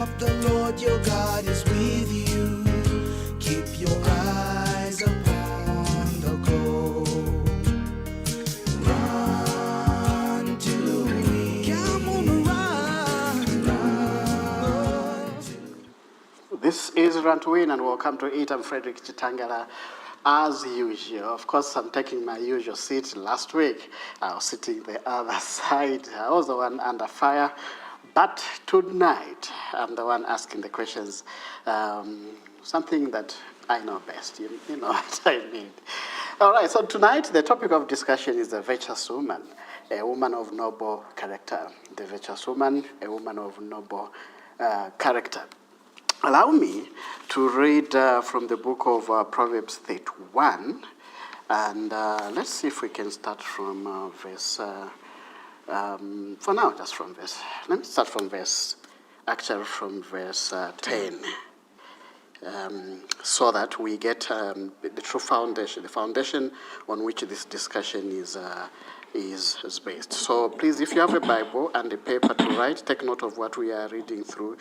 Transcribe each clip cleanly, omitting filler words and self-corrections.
The Lord your God is with you. Keep your eyes upon the goal. Run to me. Come on, run. This is Run to Win, and welcome to it. I'm Frederick Chitangala. As usual, of course, I'm taking my usual seat. Last week, I was sitting the other side. I was the one under fire. But tonight, I'm the one asking the questions, something that I know best. You know what I mean. All right, so tonight, the topic of discussion is the virtuous woman, a woman of noble character. The virtuous woman, a woman of noble character. Allow me to read from the book of Proverbs 31, and let's see if we can start from verse, for now, just from verse, let me start from verse, actually from verse 10, so that we get the true foundation, the foundation on which this discussion is based. So please, if you have a Bible and a paper to write, take note of what we are reading through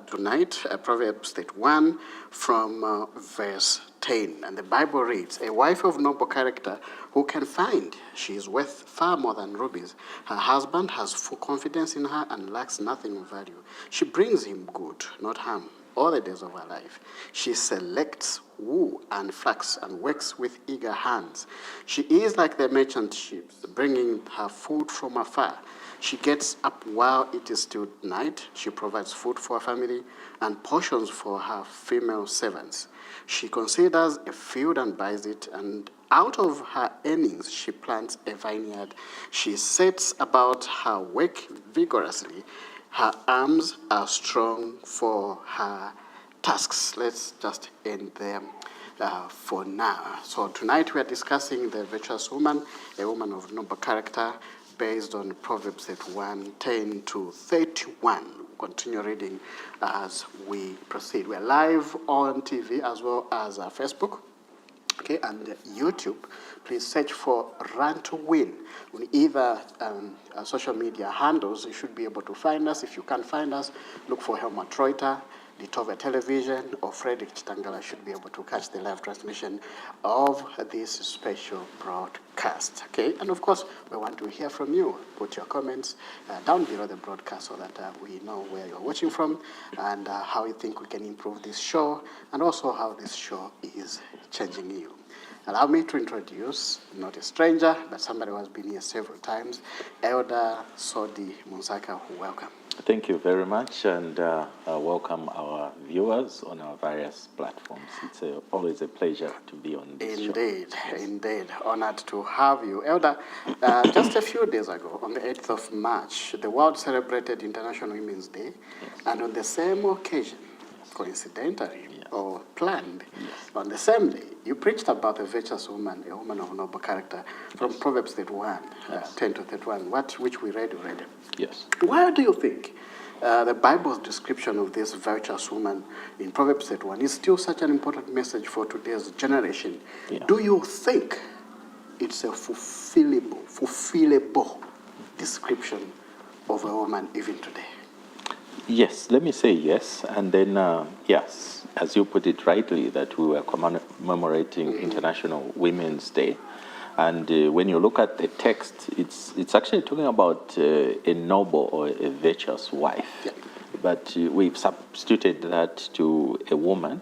tonight, Proverbs 31 from verse 10. And the Bible reads, "A wife of noble character, who can find? She is worth far more than rubies. Her husband has full confidence in her and lacks nothing of value. She brings him good, not harm, all the days of her life. She selects wool and flax and works with eager hands. She is like the merchant ships, bringing her food from afar. She gets up while it is still night. She provides food for her family and portions for her female servants. She considers a field and buys it, and out of her earnings she plants a vineyard. She sets about her work vigorously. Her arms are strong for her tasks." Let's just end there for now. So tonight we are discussing the virtuous woman, a woman of noble character, based on Proverbs 31, 10 to 31. We'll continue reading as we proceed. We're live on TV as well as Facebook. Okay, and YouTube. Please search for Run to Win on either social media handles. You should be able to find us. If you can't find us, look for Helmut Reutter, LITOVIA Television, or Frederick Chitangala should be able to catch the live transmission of this special broadcast. Okay, and of course, we want to hear from you. Put your comments down below the broadcast so that we know where you're watching from and how you think we can improve this show, and also how this show is changing you. Allow me to introduce, not a stranger, but somebody who has been here several times, Elder Sodi Munsaka. Welcome. Thank you very much, and welcome our viewers on our various platforms. It's always a pleasure to be on this show. Indeed. Honored to have you. Elder, just a few days ago, on the 8th of March, the world celebrated International Women's Day, and on the same occasion, coincidentally, or planned, on the same day, you preached about a virtuous woman, a woman of noble character, from Proverbs 31, 10 to 31, which we read already. Yes. Why do you think the Bible's description of this virtuous woman in Proverbs 31 is still such an important message for today's generation? Yeah. Do you think it's a fulfillable description of a woman even today? Yes, let me say yes, and then yes, as you put it rightly, that we were commemorating International Women's Day. And when you look at the text, it's actually talking about a noble or a virtuous wife. Yeah. But we've substituted that to a woman.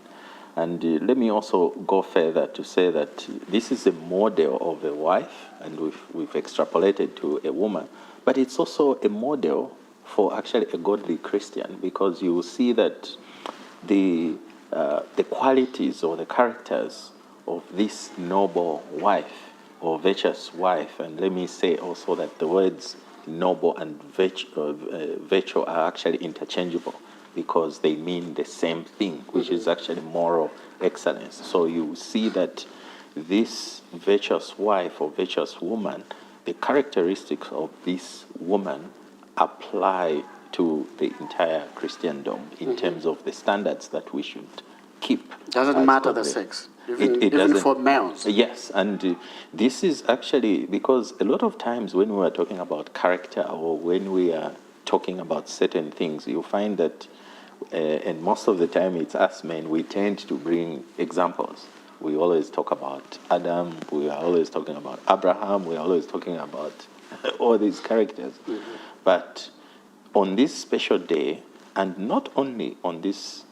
And let me also go further to say that this is a model of a wife, and we've extrapolated to a woman. But it's also a model for actually a godly Christian, because you will see that the qualities or the characters of this noble wife or virtuous wife, and let me say also that the words noble and virtue are actually interchangeable, because they mean the same thing, which is actually moral excellence. So you see that this virtuous wife or virtuous woman, the characteristics of this woman apply to the entire Christendom in terms of the standards that we should keep. Doesn't matter the sex, even for males. Yes, and this is actually because a lot of times when we are talking about character or when we are talking about certain things, you find that and most of the time it's us men, we tend to bring examples. We always talk about Adam, we are always talking about Abraham, we are always talking about all these characters. But on this special day, and not only on this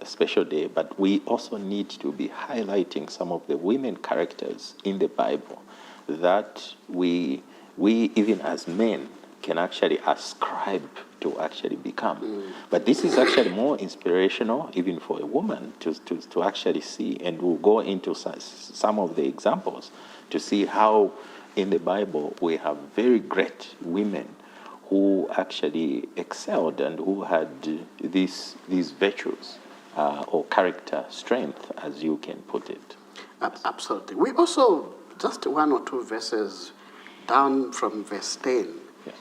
special day, but we also need to be highlighting some of the women characters in the Bible that we even as men can actually ascribe to actually become. But this is actually more inspirational even for a woman to actually see, and we'll go into some of the examples to see how in the Bible we have very great women who actually excelled and who had these virtues or character strength, as you can put it. Absolutely. We also, just one or two verses down from verse 10, Yes.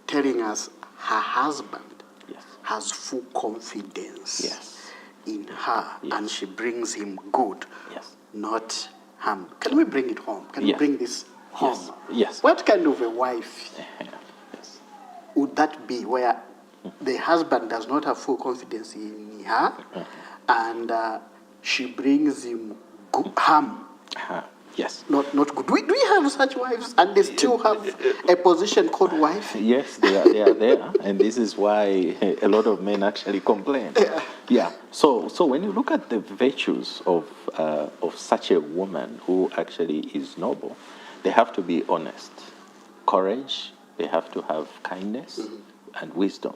telling us her husband Yes. has full confidence Yes. in her, Yes. and she brings him good, Yes. not harm. Can we bring it home? Can we Yes. bring this home? Yes. Yes. What kind of a wife Yes. would that be, where the husband does not have full confidence in her, and she brings him harm? Yes. Not good. Do we have such wives, and they still have a position called wife? Yes, they are there, and this is why a lot of men actually complain. Yeah. So when you look at the virtues of such a woman who actually is noble, they have to be honest, courage. They have to have kindness and wisdom.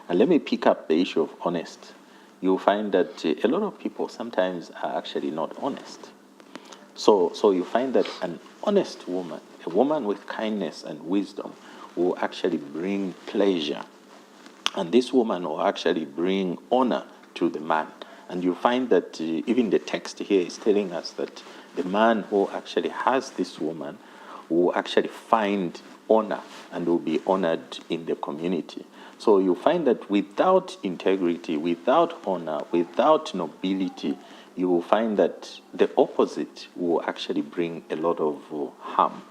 And let me pick up the issue of honest. You'll find that a lot of people sometimes are actually not honest. So you find that an honest woman, a woman with kindness and wisdom, will actually bring pleasure. And this woman will actually bring honor to the man. And you find that even the text here is telling us that the man who actually has this woman will actually find honor and will be honored in the community. So you find that without integrity, without honor, without nobility, you will find that the opposite will actually bring a lot of harm.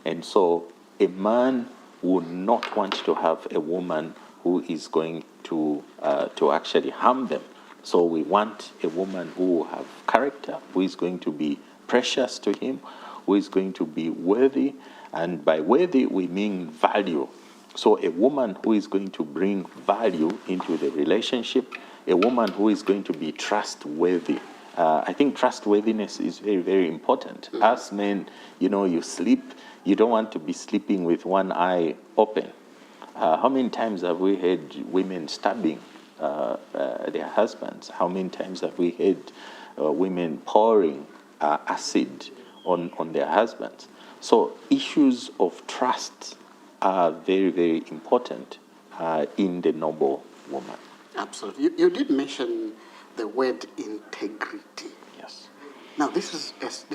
And so a man would not want to have a woman who is going to actually harm them. So we want a woman who will have character, who is going to be precious to him, who is going to be worthy. And by worthy, we mean value. So a woman who is going to bring value into the relationship, a woman who is going to be trustworthy. I think trustworthiness is very, very important. As men, you sleep, you don't want to be sleeping with one eye open. How many times have we heard women stabbing their husbands? How many times have we heard women pouring acid on their husbands? So issues of trust are very, very important in the noble woman. Absolutely. You did mention the word integrity. Yes. Now, this is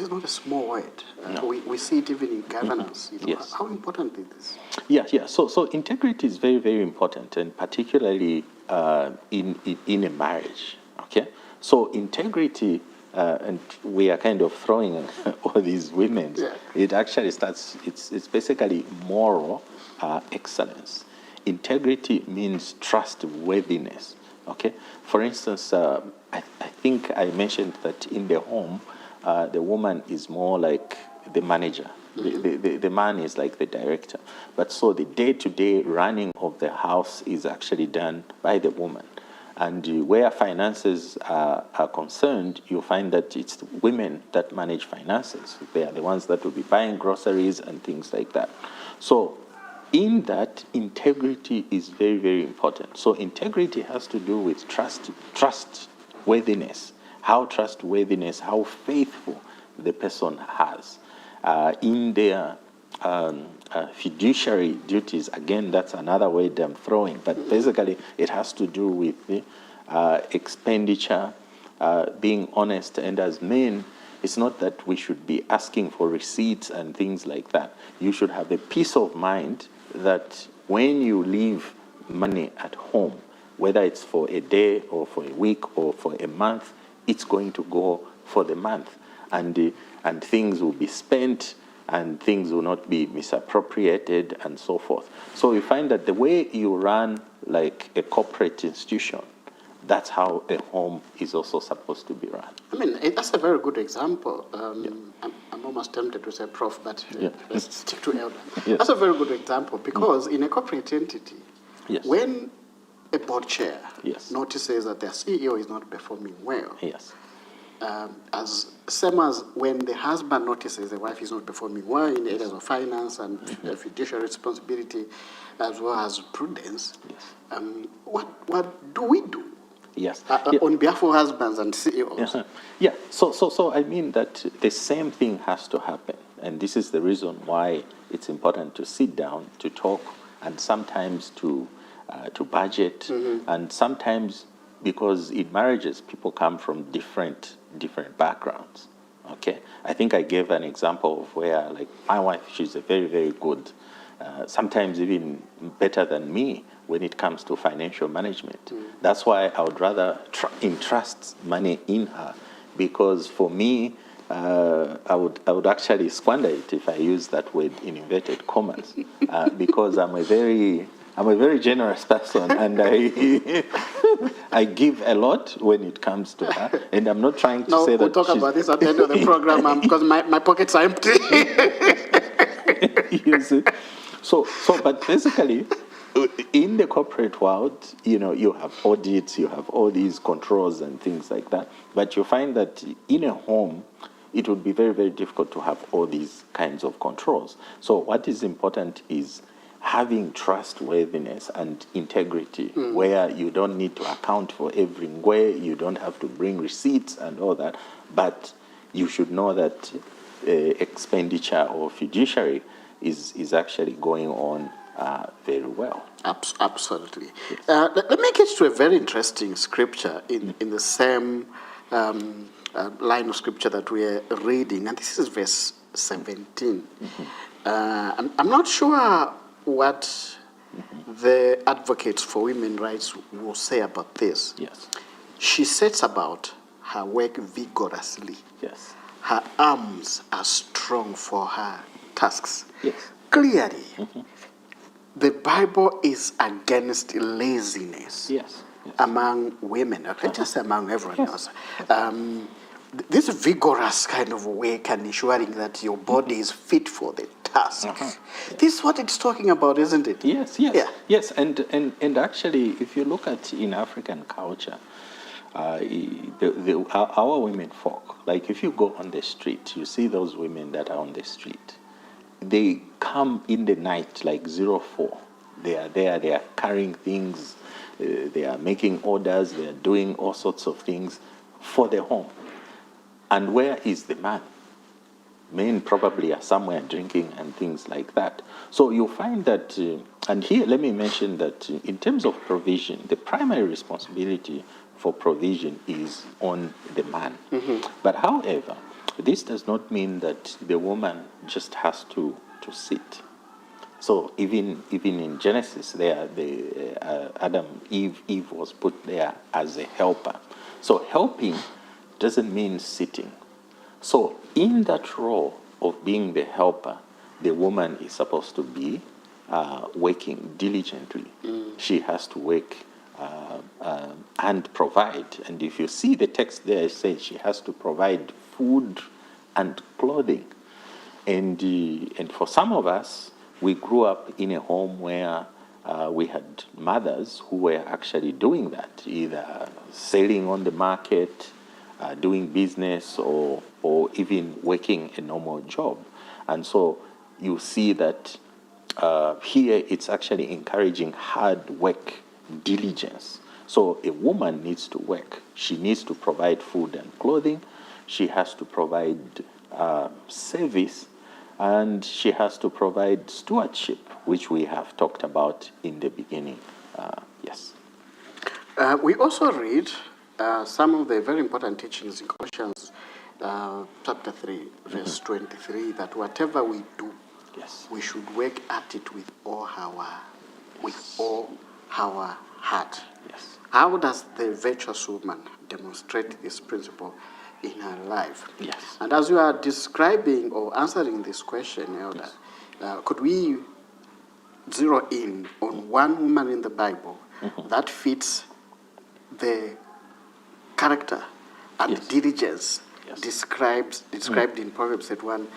not a small word. No. We see it even in governance. Yes. How important is this? Yeah. So integrity is very, very important, and particularly in a marriage. Okay. So integrity, and we are kind of throwing all these women. Yeah. It actually starts. It's basically moral excellence. Integrity means trustworthiness. Okay. For instance, I think I mentioned that in the home, the woman is more like the manager. The man is like the director. But so the day-to-day running of the house is actually done by the woman. And where finances are concerned, you find that it's women that manage finances. They are the ones that will be buying groceries and things like that. So in that, integrity is very, very important. So integrity has to do with trustworthiness, how faithful the person has in their fiduciary duties. Again, that's another word I'm throwing, but basically it has to do with the expenditure, being honest. And as men, it's not that we should be asking for receipts and things like that. You should have a peace of mind that when you leave money at home, whether it's for a day or for a week or for a month, it's going to go for the month. And things will be spent and things will not be misappropriated and so forth. So you find that the way you run like a corporate institution, that's how a home is also supposed to be run. I mean, that's a very good example. I'm almost tempted to say prof, but let's stick to elder. Yes. That's a very good example because in a corporate entity, Yes. when a board chair Yes. notices that their CEO is not performing well, Yes. as same as when the husband notices the wife is not performing well in areas of finance and fiduciary responsibility, as well as prudence, what do we do? Yes. On behalf of husbands and CEOs? Yeah. So I mean that the same thing has to happen, and this is the reason why it's important to sit down, to talk, and sometimes to budget, and sometimes because in marriages people come from different backgrounds. Okay, I think I gave an example of where, like, my wife, she's a very, very good, sometimes even better than me when it comes to financial management. That's why I would rather entrust money in her, because for me, I would actually squander it if I use that word in inverted commas, because I'm a very generous person, and I give a lot when it comes to her, and I'm not trying to say we'll that talk about this at the end of the program because my pockets are empty. You see? So, but basically, in the corporate world, you have audits, you have all these controls and things like that, but you find that in a home, it would be very, very difficult to have all these kinds of controls. So what is important is having trustworthiness and integrity, where you don't need to account for every way, you don't have to bring receipts and all that, but you should know that expenditure or fiduciary is actually going on very well. Absolutely. Yes. Let me get to a very interesting scripture in the same line of scripture that we are reading, and this is verse 17. I'm not sure what the advocates for women's rights will say about this. Yes. She sets about her work vigorously. Yes. Her arms are strong for her tasks. Yes. Clearly, the Bible is against laziness. Yes. Among women, okay, just among everyone else. This vigorous kind of work and ensuring that your body is fit for the task. This is what it's talking about, isn't it? Yes. Yes. And actually, if you look at in African culture, our women folk, like if you go on the street, you see those women that are on the street. They come in the night like 04. They are there, they are carrying things, they are making orders, they are doing all sorts of things for the home. And where is the man? Men probably are somewhere drinking and things like that. So you find that, and here let me mention that in terms of provision, the primary responsibility for provision is on the man. But however, this does not mean that the woman just has to sit. So even in Genesis, there, Eve was put there as a helper. So helping doesn't mean sitting. So in that role of being the helper, the woman is supposed to be working diligently. She has to work and provide. And if you see the text there, it says she has to provide food and clothing. And for some of us, we grew up in a home where we had mothers who were actually doing that, either selling on the market, doing business, or even working a normal job. And so you see that here it's actually encouraging hard work, diligence. So a woman needs to work. She needs to provide food and clothing. She has to provide service, and she has to provide stewardship, which we have talked about in the beginning. Yes. We also read some of the very important teachings in Colossians chapter 3, verse 23, that whatever we do, Yes. we should work at it with all our heart. Yes. How does the virtuous woman demonstrate this principle in her life. Yes. And as you are describing or answering this question, Elder, could we zero in on one woman in the Bible that fits the character and Yes. diligence Yes. described in Proverbs 31,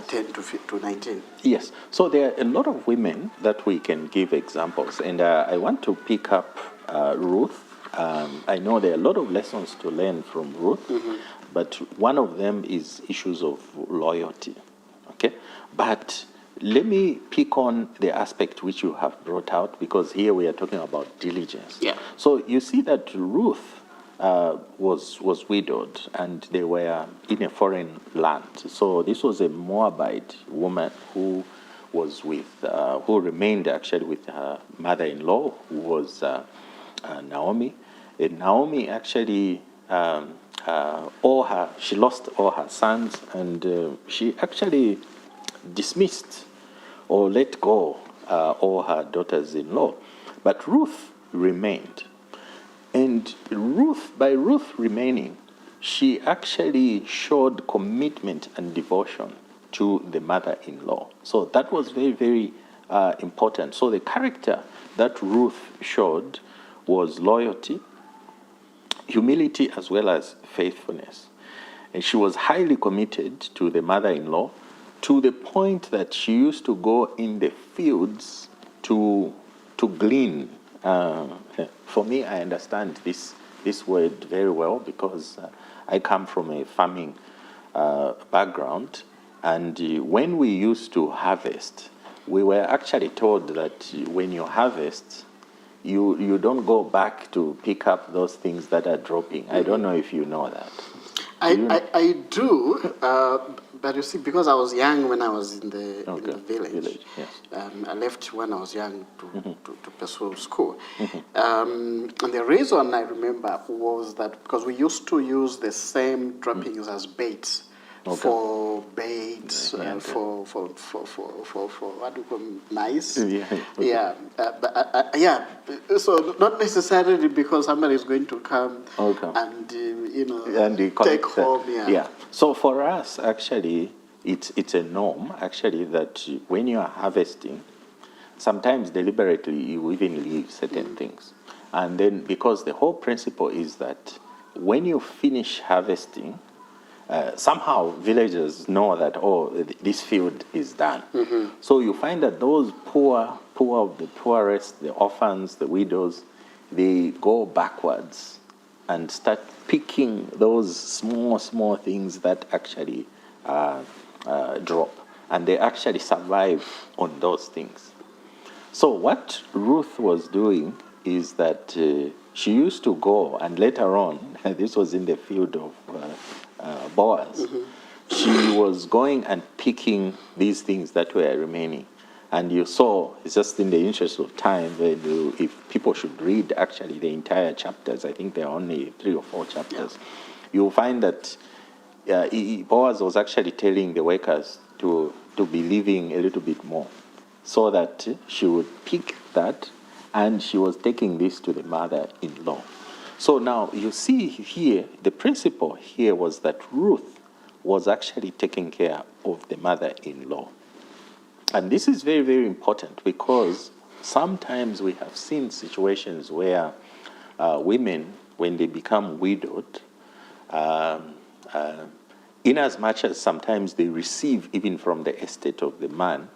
10 to 19? Yes. So there are a lot of women that we can give examples, and I want to pick up Ruth. I know there are a lot of lessons to learn from Ruth, but one of them is issues of loyalty. Okay, but let me pick on the aspect which you have brought out, because here we are talking about diligence. Yeah. So you see that Ruth was widowed, and they were in a foreign land. So this was a Moabite woman who was who remained actually with her mother-in-law, who was Naomi. And Naomi actually she lost all her sons, and she actually dismissed or let go all her daughters-in-law. But Ruth remained. And by Ruth remaining, she actually showed commitment and devotion to the mother-in-law. So that was very, very important. So the character that Ruth showed was loyalty, humility, as well as faithfulness. And she was highly committed to the mother-in-law, to the point that she used to go in the fields to glean. For me, I understand this word very well, because I come from a farming background, and when we used to harvest, we were actually told that when you harvest, you don't go back to pick up those things that are dropping. I don't know if you know that. I do, but you see, because I was young when I was in the village, Yes. I left when I was young to pursue school. And the reason I remember was that because we used to use the same droppings as baits. For baits, for what do you call mice? So not necessarily because somebody is going to come and take home. So for us, actually, it's a norm actually that when you are harvesting, sometimes deliberately you even leave certain things, and then because the whole principle is that when you finish harvesting, somehow villagers know that, this field is done. So you find that those poor of the poorest, the orphans, the widows, they go backwards and start picking those small things that actually drop, and they actually survive on those things. So what Ruth was doing is that she used to go, and later on, this was in the field of Boaz, she was going and picking these things that were remaining. And you saw, it's just in the interest of time, if people should read actually the entire chapters, I think there are only 3 or 4 chapters, you'll find that Boaz was actually telling the workers to be leaving a little bit more, so that she would pick that, and she was taking this to the mother-in-law. So now you see here, the principle here was that Ruth was actually taking care of the mother-in-law. And this is very, very important, because sometimes we have seen situations where women, when they become widowed, in as much as sometimes they receive even from the estate of the man,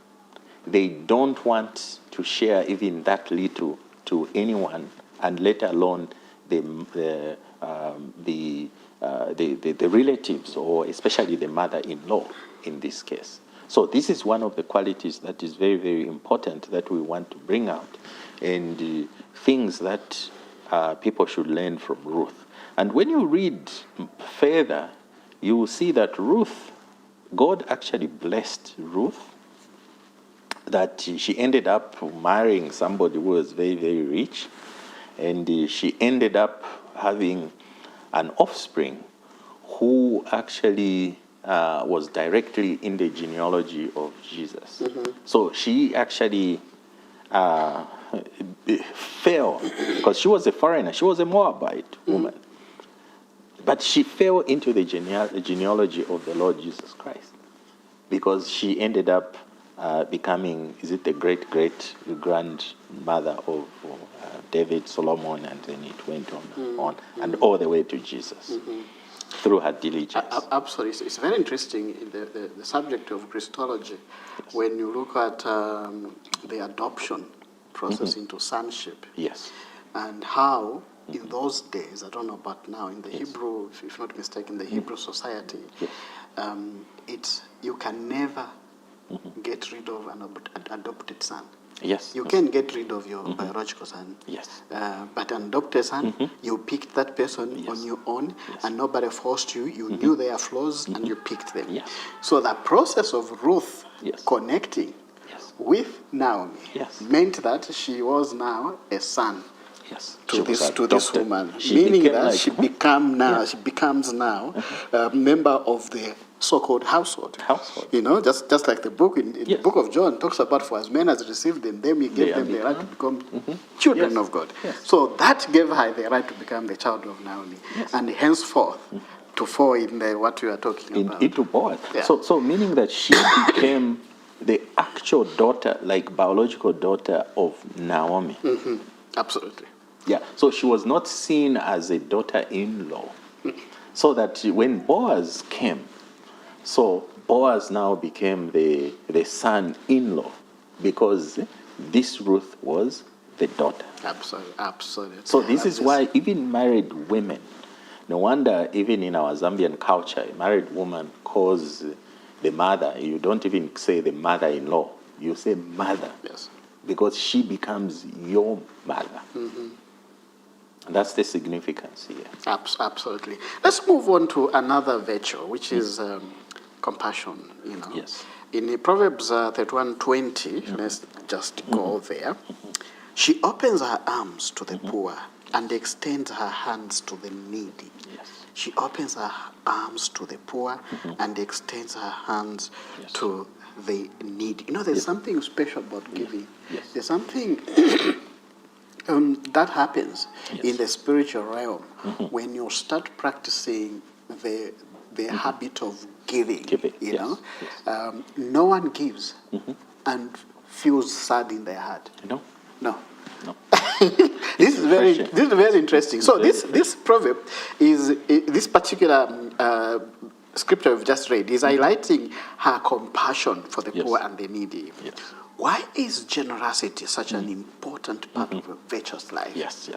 they don't want to share even that little to anyone, and let alone the relatives, or especially the mother-in-law in this case. So this is one of the qualities that is very, very important that we want to bring out, and things that people should learn from Ruth. And when you read further, you will see that Ruth, God actually blessed Ruth, that she ended up marrying somebody who was very, very rich, and she ended up having an offspring who actually was directly in the genealogy of Jesus. So she actually fell, because she was a foreigner, she was a Moabite woman. But she fell into the genealogy of the Lord Jesus Christ, because she ended up becoming, is it the great-great-grandmother of David, Solomon, and then it went on, and all the way to Jesus through her diligence. Absolutely. It's very interesting in the subject of Christology. Yes. When you look at the adoption process into sonship. Yes. And how in those days, I don't know about now, in the Hebrew, if not mistaken, the Hebrew society, you can never get rid of an adopted son. Yes. You can get rid of your biological son. Yes. But an adopted son, you picked that person on your own, and nobody forced you. You knew their flaws, and you picked them. Yes. So the process of Ruth connecting with Naomi meant that she was now a son to this woman, meaning that she becomes now a member of the so-called household. You know, just like the book in the book of John talks about, for as men as received them, then he gave them the right to become children of God. So that gave her the right to become the child of Naomi, and henceforth to fall in what you are talking about. Into Boaz. So meaning that she became the actual daughter, like biological daughter of Naomi. Absolutely. Yeah. So she was not seen as a daughter-in-law. So that when Boaz came, so Boaz now became the son-in-law, because this Ruth was the daughter. Absolutely. So this is why even married women, no wonder even in our Zambian culture, a married woman calls the mother, you don't even say the mother-in-law, you say mother. Yes. Because she becomes your mother. And that's the significance here. Absolutely. Let's move on to another virtue, which is compassion. You know. Yes. In Proverbs 31:20, let's just go there. She opens her arms to the poor and extends her hands to the needy. Yes. She opens her arms to the poor and extends her hands to the needy. You know, there's something special about giving. Yes. There's something that happens in the spiritual realm when you start practicing the habit of giving. You know, no one gives and feels sad in their heart. No. This is very interesting. So this proverb is this particular scripture we've just read is highlighting her compassion for the poor and the needy. Yes. Why is generosity such an important part of a virtuous life? Yes.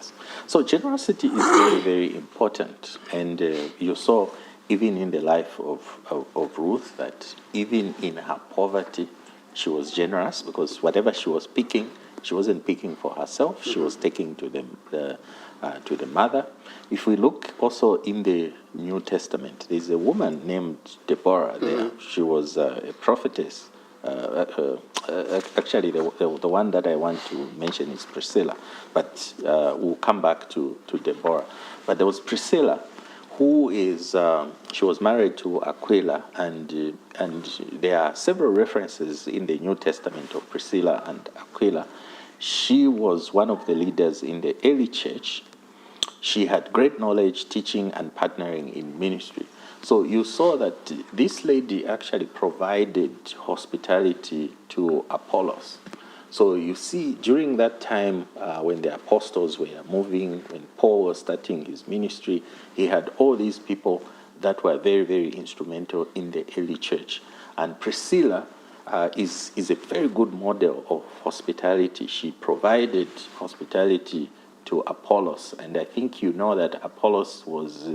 So generosity is very, very important. And you saw even in the life of Ruth that even in her poverty, she was generous, because whatever she was picking, she wasn't picking for herself. She was taking to the mother. If we look also in the New Testament, there's a woman named Deborah there. She was a prophetess. Actually, the one that I want to mention is Priscilla, but we'll come back to Deborah. But there was Priscilla, who is she was married to Aquila, and there are several references in the New Testament of Priscilla and Aquila. She was one of the leaders in the early church. She had great knowledge, teaching, and partnering in ministry. So you saw that this lady actually provided hospitality to Apollos. So you see, during that time when the apostles were moving, when Paul was starting his ministry, he had all these people that were very, very instrumental in the early church. And Priscilla is a very good model of hospitality. She provided hospitality to Apollos. And I think you know that Apollos was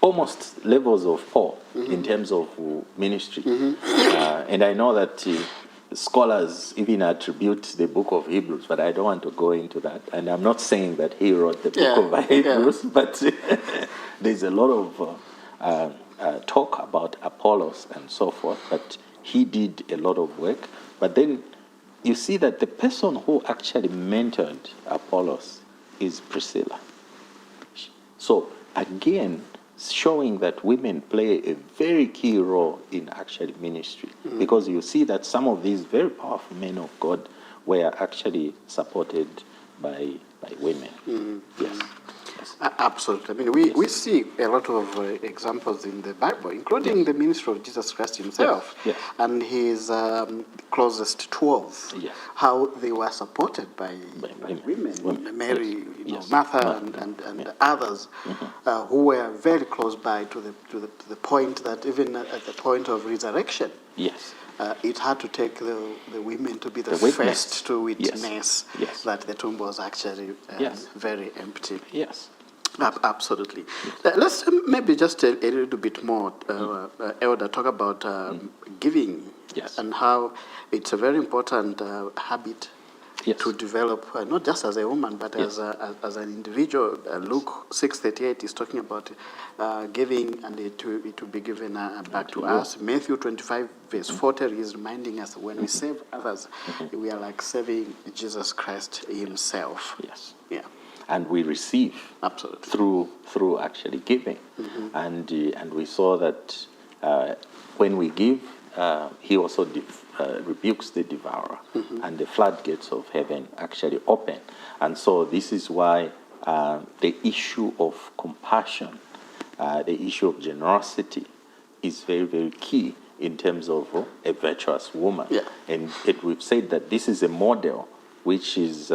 almost levels of Paul in terms of ministry. And I know that scholars even attribute the book of Hebrews, but I don't want to go into that. And I'm not saying that he wrote the book of Hebrews, but there's a lot of talk about Apollos and so forth, but he did a lot of work. But then you see that the person who actually mentored Apollos is Priscilla. So again, showing that women play a very key role in actually ministry, because you see that some of these very powerful men of God were actually supported by women. Yes. Absolutely. I mean, we see a lot of examples in the Bible, including the ministry of Jesus Christ himself Yes. and his closest 12, Yes. how they were supported by women, Mary, Yes. Yes. Martha, and others who were very close by to the point that even at the point of resurrection, Yes. it had to take the women to be the witness. first to witness Yes. that the tomb was actually Yes. very empty. Yes. Absolutely. Let's maybe just a little bit more, Elder, talk about giving Yes. and how it's a very important habit Yes. to develop, not just as a woman, but Yes. as an individual. Luke 6:38 is talking about giving, and it will be given back to us. Matthew 25 verse 40 is reminding us when we save others, we are like saving Jesus Christ himself. Yes. Yeah. And we receive Absolutely. through actually giving, and we saw that when we give, he also rebukes the devourer, and the floodgates of heaven actually open. And so this is why the issue of compassion, the issue of generosity, is very, very key in terms of a virtuous woman. Yeah. And we've said that this is a model which is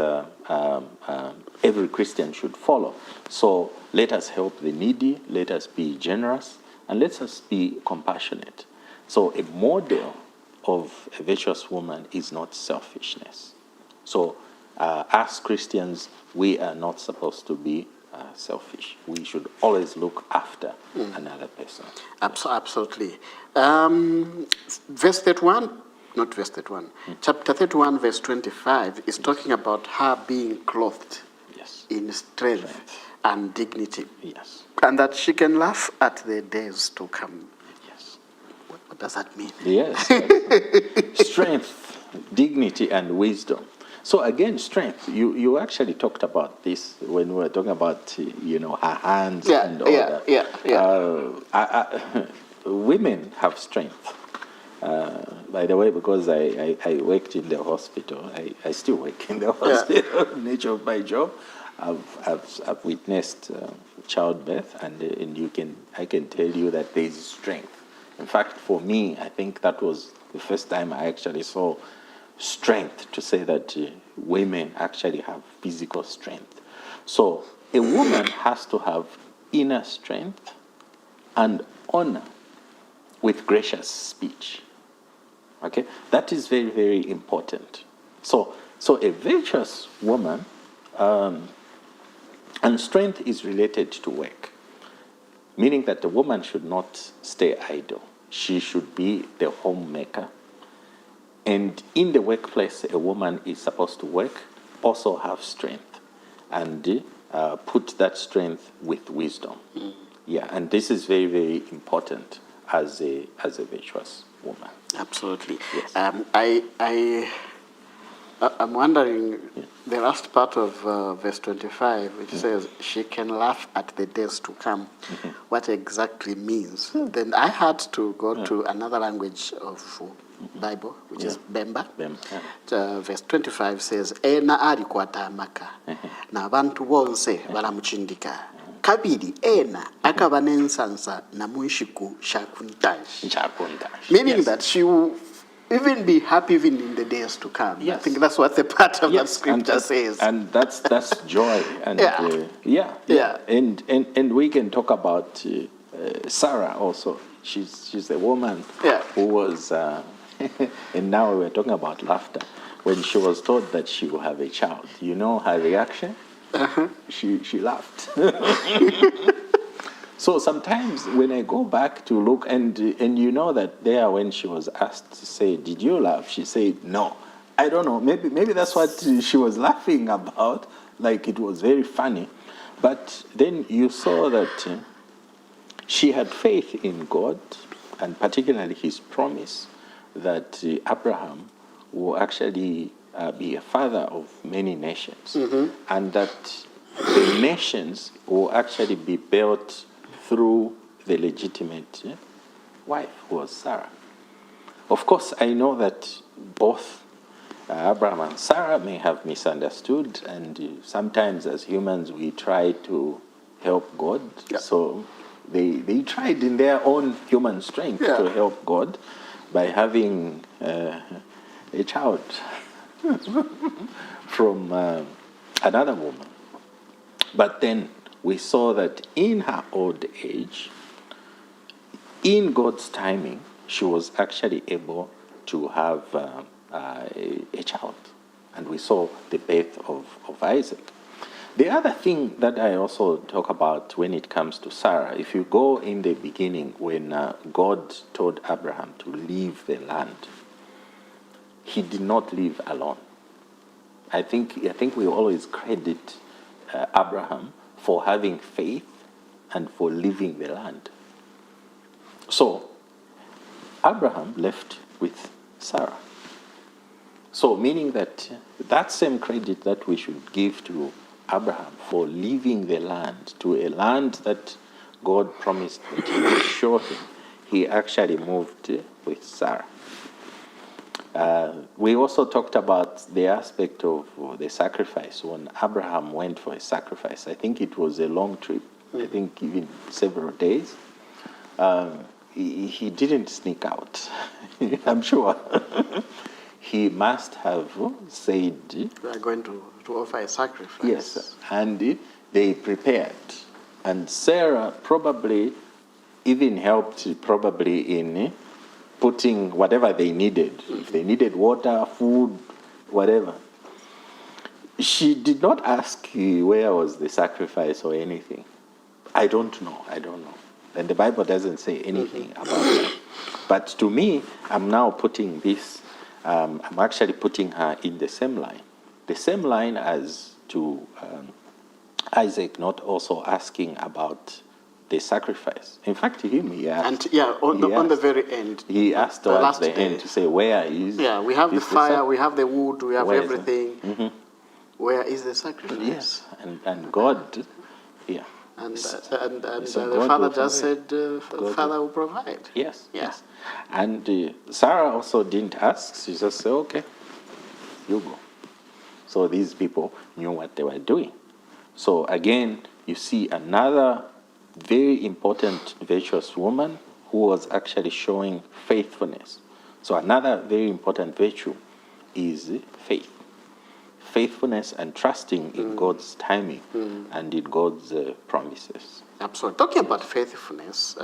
every Christian should follow. So let us help the needy, let us be generous, and let us be compassionate. So a model of a virtuous woman is not selfishness. So as Christians, we are not supposed to be selfish. We should always look after another person. Absolutely. Verse 31, not verse 31, chapter 31, verse 25 is talking about her being clothed Yes. in strength and dignity, Yes. and that she can laugh at the days to come. Yes. What does that mean? Yes. Strength, dignity, and wisdom. So again, strength. You actually talked about this when we were talking about her hands and all that. Women have strength. By the way, because I worked in the hospital, I still work in the hospital. Nature of my job, I've witnessed childbirth, and I can tell you that there is strength. In fact, for me, I think that was the first time I actually saw strength, to say that women actually have physical strength. So a woman has to have inner strength and honor with gracious speech. Okay, that is very, very important. So a virtuous woman, and strength is related to work, meaning that the woman should not stay idle. She should be the homemaker. And in the workplace, a woman is supposed to work, also have strength, and put that strength with wisdom. Yeah, and this is very, very important as a virtuous woman. Absolutely. Yes. I'm wondering, the last part of verse 25, which says, she can laugh at the days to come, what exactly means. Then I had to go to another language of Bible, which is Bemba. Verse 25 says, ena alikwata amaka, na abantu bonse balamuchindika. Kabiri ena akaba n'ensansa namunshiku shakuntashi. Meaning that she will even be happy even in the days to come. Yes. I think that's what the part of that scripture says. And that's joy. And And we can talk about Sarah also. She's a woman who was, and now we're talking about laughter. When she was told that she will have a child, you know her reaction? She laughed. So sometimes when I go back to look, and you know that there when she was asked to say, did you laugh? She said, no. I don't know. Maybe that's what she was laughing about, like it was very funny. But then you saw that she had faith in God, and particularly his promise that Abraham will actually be a father of many nations, and that the nations will actually be built through the legitimate wife, who was Sarah. Of course, I know that both Abraham and Sarah may have misunderstood, and sometimes as humans we try to help God. Yeah. So they tried in their own human strength Yeah. to help God by having a child from another woman. But then we saw that in her old age, in God's timing, she was actually able to have a child. And we saw the birth of Isaac. The other thing that I also talk about when it comes to Sarah, if you go in the beginning when God told Abraham to leave the land, he did not leave alone. I think we always credit Abraham for having faith and for leaving the land. So Abraham left with Sarah. So meaning that same credit that we should give to Abraham for leaving the land to a land that God promised that he would show him, he actually moved with Sarah. We also talked about the aspect of the sacrifice. When Abraham went for a sacrifice, I think it was a long trip, I think even several days. He didn't sneak out, I'm sure. He must have said, We are going to offer a sacrifice. yes, and they prepared. And Sarah probably even helped probably in putting whatever they needed. If they needed water, food, whatever. She did not ask where was the sacrifice or anything. I don't know. And the Bible doesn't say anything about that. But to me, I'm now putting this, I'm actually putting her in the same line. The same line as to Isaac not also asking about the sacrifice. In fact, he asked. And on the very end. He asked the towards last the day. end to say, where is... Yeah, we have the fire, we have the wood, we have Where is it? everything. Where is the sacrifice? Yes, and God, yeah. And So the God father will just provide. said, Father will provide. Yes, Yeah. yes. And Sarah also didn't ask. She just said, okay, you go. So these people knew what they were doing. So again, you see another very important virtuous woman who was actually showing faithfulness. So another very important virtue is faith. Faithfulness and trusting in God's timing and in God's promises. Absolutely. Talking about faithfulness,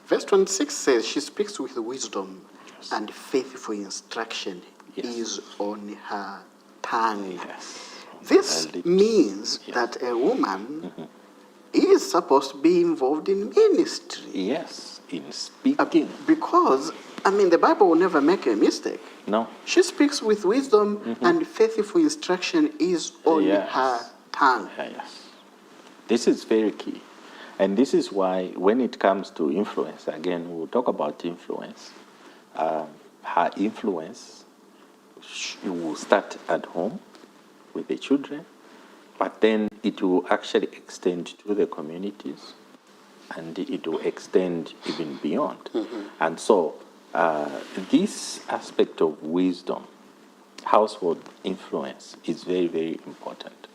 verse 26 says, she speaks with wisdom, and faithful instruction is on her tongue. Yes. This means that a woman is supposed to be involved in ministry. Yes, in speaking. Because, the Bible will never make a mistake. No. She speaks with wisdom, and faithful instruction is on her tongue. Yes. This is very key. And this is why when it comes to influence, again, we'll talk about influence. Her influence will start at home with the children, but then it will actually extend to the communities, and it will extend even beyond. And so this aspect of wisdom, household influence, is very, very important.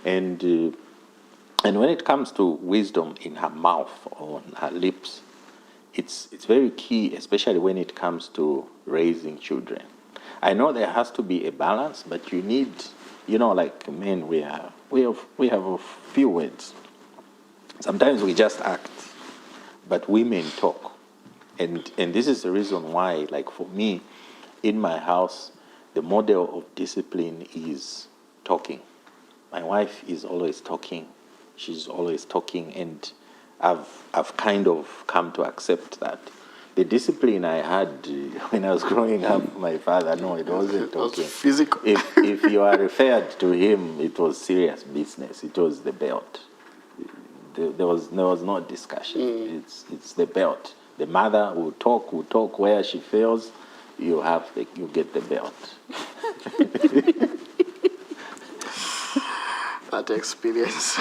And when it comes to wisdom in her mouth or on her lips, it's very key, especially when it comes to raising children. I know there has to be a balance, but you need, like men, we have a few words. Sometimes we just act, but women talk. And this is the reason why, like for me, in my house, the model of discipline is talking. My wife is always talking. She's always talking, and I've kind of come to accept that. The discipline I had when I was growing up, my father, no, it wasn't talking. It was physical. If you are referred to him, it was serious business. It was the belt. There was no discussion. It's the belt. The mother will talk where she feels. You get the belt. That experience.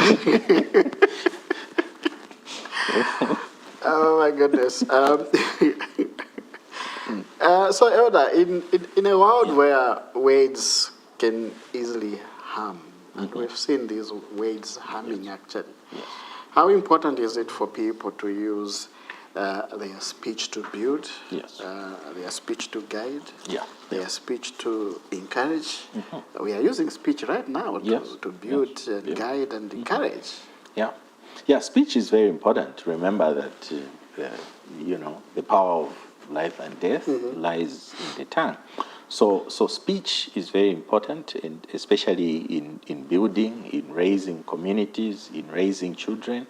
Oh my goodness. So Elder, in a world where words can easily harm, and we've seen these words harming actually, How important is it for people to use their speech to build, Yes. their speech to guide, Yeah. their speech to encourage? We are using speech right now Yes. to build, Yes. and Yeah. guide, and encourage. Yeah, yeah. Speech is very important. Remember that the power of life and death lies in the tongue. So speech is very important, and especially in building, in raising communities, in raising children,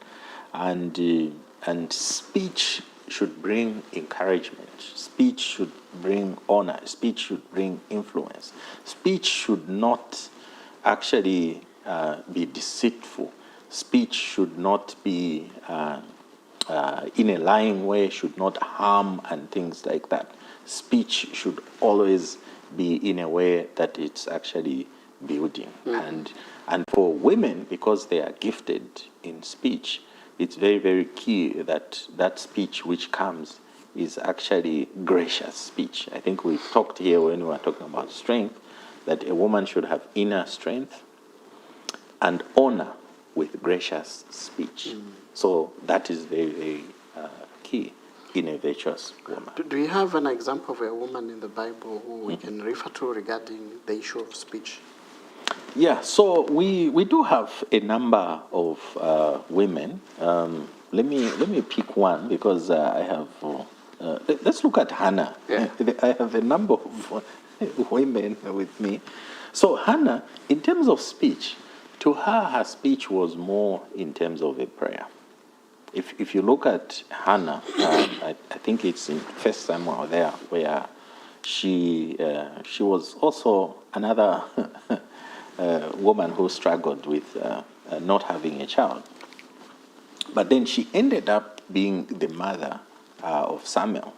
and speech should bring encouragement. Speech should bring honor. Speech should bring influence. Speech should not actually be deceitful. Speech should not be in a lying way, should not harm and things like that. Speech should always be in a way that it's actually building. And for women, because they are gifted in speech, it's very, very key that that speech which comes is actually gracious speech. I think we talked here when we were talking about strength, that a woman should have inner strength and honor with gracious speech. So that is very, very key in a virtuous woman. Do you have an example of a woman in the Bible who we can refer to regarding the issue of speech? Yeah, so we do have a number of women. Let me pick one because I have. Let's look at Hannah. Yeah. I have a number of women with me. So Hannah, in terms of speech, to her speech was more in terms of a prayer. If you look at Hannah, I think it's in 1 Samuel there, where she was also another woman who struggled with not having a child. But then she ended up being the mother of Samuel.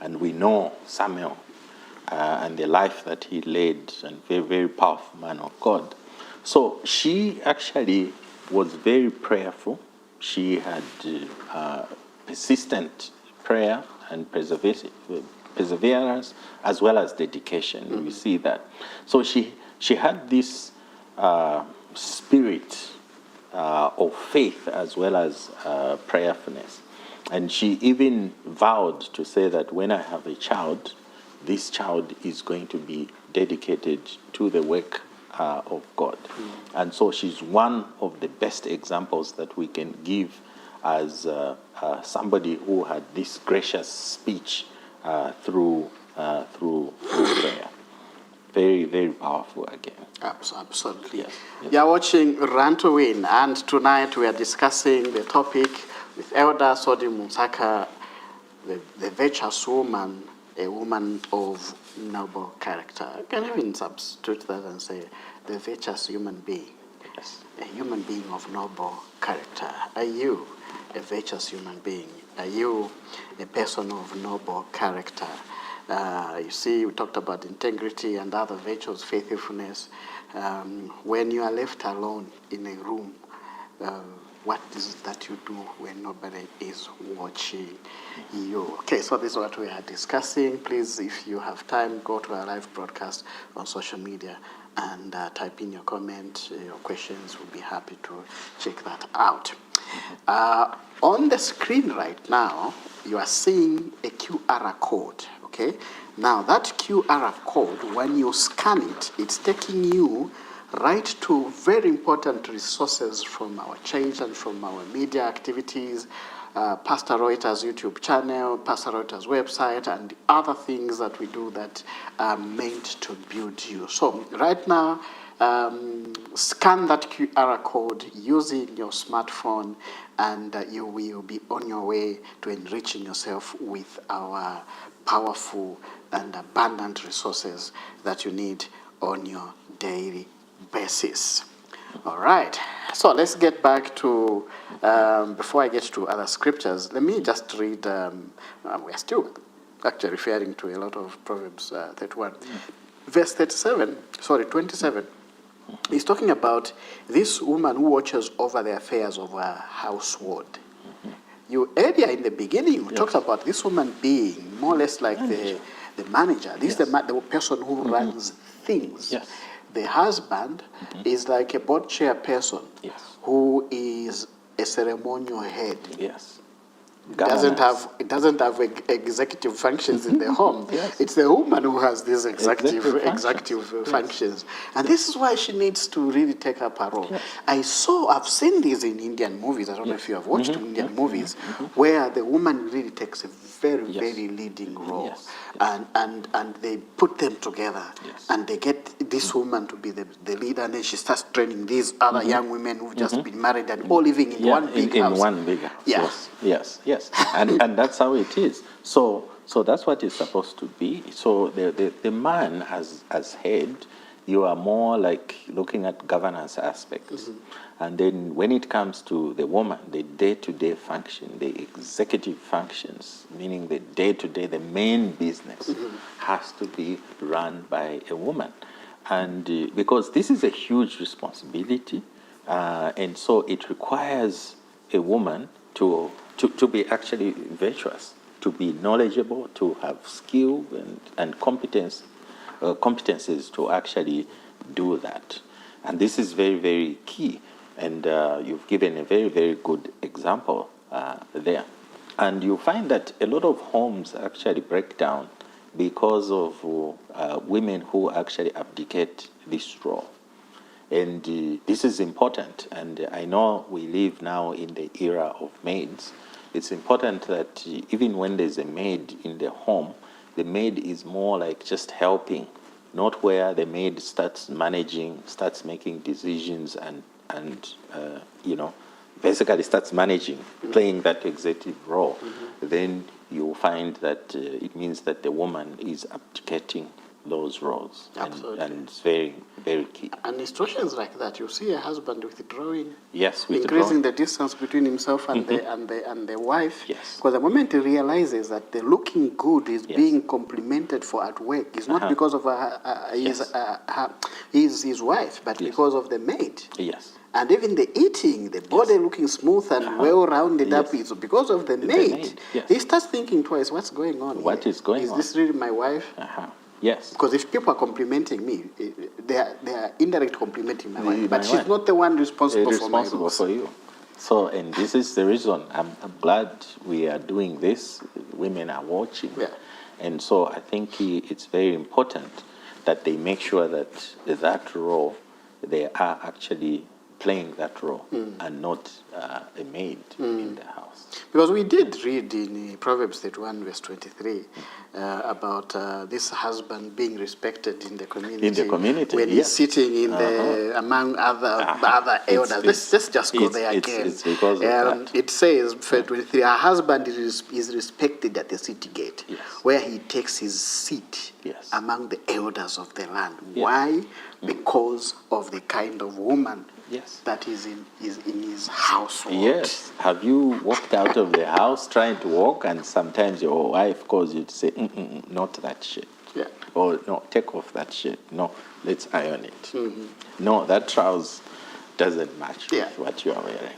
And we know Samuel and the life that he led, and very, very powerful man of God. So she actually was very prayerful. She had persistent prayer and perseverance, as well as dedication. We see that. So she had this spirit of faith as well as prayerfulness. And she even vowed to say that when I have a child, this child is going to be dedicated to the work of God. And so she's one of the best examples that we can give as somebody who had this gracious speech through prayer. Very, very powerful again. Absolutely. Yes. You are watching Run to Win, and tonight we are discussing the topic with Elder Sodi Musaka, the virtuous woman, a woman of noble character. You can even substitute that and say the virtuous human being. Yes. A human being of noble character. Are you a virtuous human being? Are you a person of noble character? You see, we talked about integrity and other virtues, faithfulness. When you are left alone in a room, what is it that you do when nobody is watching you? Okay, so this is what we are discussing. Please, if you have time, go to our live broadcast on social media and type in your comment, your questions. We'll be happy to check that out. On the screen right now, you are seeing a QR code, okay? Now, that QR code, when you scan it, it's taking you right to very important resources from our church and from our media activities, Pastor Reuter's YouTube channel, Pastor Reuter's website, and other things that we do that are meant to build you. So right now, scan that QR code using your smartphone, and you will be on your way to enriching yourself with our powerful and abundant resources that you need on your daily basis. All right, so let's get back to, before I get to other scriptures, let me just read, we're still actually referring to a lot of Proverbs 31. Verse 27. He's talking about this woman who watches over the affairs of her household. You earlier in the beginning, you talked about this woman being more or less like the manager. This is the person who runs things. Yes. The husband is like a board chairperson who is a ceremonial head. Yes. It doesn't Governance. have executive functions in the home. Yes. It's the woman who has these executive Executive functions. And this is why she needs to really take up her role. Yes. I've seen these in Indian movies. I don't know if you have watched Indian movies, where the woman really takes a very, very leading role. Yes. And they put them together. Yes. And they get this woman to be the leader, and then she starts training these other young women who've just been married and all living in one big house. In one big house. Yeah. Yes. And that's how it is. So that's what it's supposed to be. So the man as head, you are more like looking at governance aspects. And then when it comes to the woman, the day-to-day function, the executive functions, meaning the day-to-day, the main business, has to be run by a woman. And because this is a huge responsibility, and so it requires a woman to be actually virtuous, to be knowledgeable, to have skill and competences to actually do that. And this is very, very key. And you've given a very, very good example there. And you find that a lot of homes actually break down because of women who actually abdicate this role. And this is important. And I know we live now in the era of maids. It's important that even when there's a maid in the home, the maid is more like just helping, not where the maid starts managing, starts making decisions and basically starts managing, playing that executive role. Then you find that it means that the woman is abdicating those roles. Absolutely. And it's very, very key. And in situations like that, you see a husband withdrawing, Yes, increasing the distance between himself and the wife. Yes. Because the moment he realizes that the looking good is being complimented for at work, is not because of his wife, but because of the maid. Yes. And even the eating, the body looking smooth and well-rounded up is because of the maid. Yes. He starts thinking twice, what's going on What here? is going Is on? this really my wife? Yes. Because if people are complimenting me, they are indirectly complimenting my wife. But My she's wife. not the one responsible for my Responsible looks. for you. So, and this is the reason I'm glad we are doing this. Women are watching. Yeah. And so I think it's very important that they make sure that that role, they are actually playing that role and not a maid in the house. Because we did read in Proverbs 31, verse 23, about this husband being respected in the community. In the community, when he's sitting in the among other elders. Let's just go there again. It's because of that. It says, verse 23, her husband is respected at the city gate, where he takes his seat among the elders of the land. Why? Because of the kind of woman that is in his household. Yes. Have you walked out of the house trying to walk, and sometimes your wife calls you to say, not that shit. Yeah. Or, no, take off that shit. No, let's iron it. No, that trousers doesn't match with what you are wearing.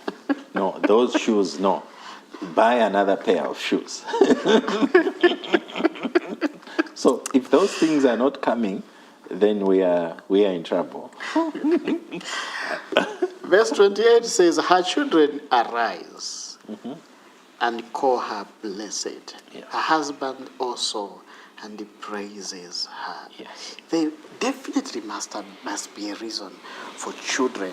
No, those shoes, no. Buy another pair of shoes. So if those things are not coming, then we are in trouble. Verse 28 says, her children arise and call her blessed. Yes. Her husband also, and he praises her. Yes. There definitely must be a reason for children,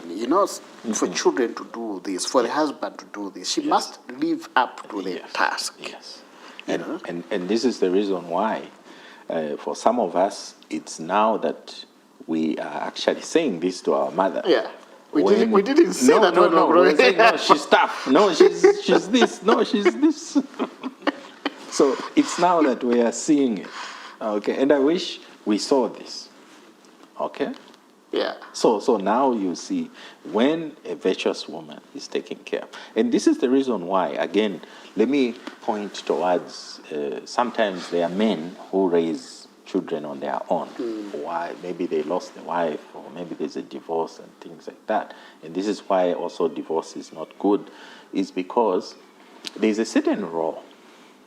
for children to do this, for the husband to do this. She must live up to the task. Yes. And this is the reason why, for some of us, it's now that we are actually saying this to our mother. Yeah. We didn't say that when we were growing up. No, she's tough. No, she's this. No, she's this. So it's now that we are seeing it. Okay. And I wish we saw this. Okay? Yeah. So now you see when a virtuous woman is taken care of. And this is the reason why, again, let me point towards sometimes there are men who raise children on their own. Why? Maybe they lost their wife, or maybe there's a divorce and things like that. And this is why also divorce is not good, is because there's a certain role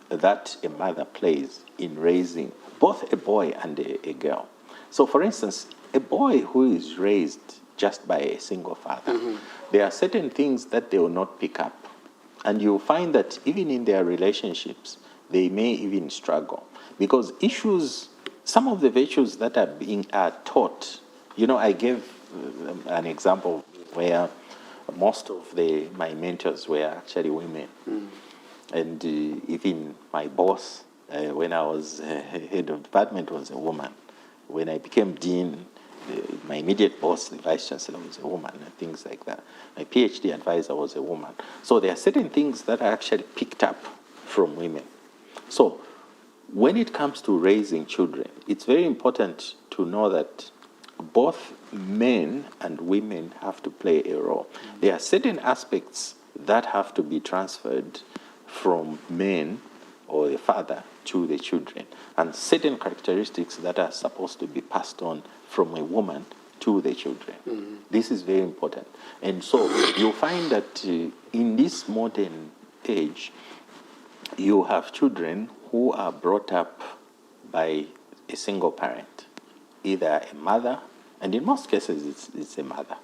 that a mother plays in raising both a boy and a girl. So for instance, a boy who is raised just by a single father. There are certain things that they will not pick up. And you'll find that even in their relationships, they may even struggle. Because some of the virtues that are taught, I gave an example where most of my mentors were actually women. And even my boss, when I was head of department, was a woman. When I became dean, my immediate boss, the vice chancellor, was a woman, and things like that. My PhD advisor was a woman. So there are certain things that are actually picked up from women. So when it comes to raising children, it's very important to know that both men and women have to play a role. There are certain aspects that have to be transferred from men or the father to the children, and certain characteristics that are supposed to be passed on from a woman to the children. This is very important. And so you'll find that in this modern age, you have children who are brought up by a single parent, either a mother, and in most cases it's a mother,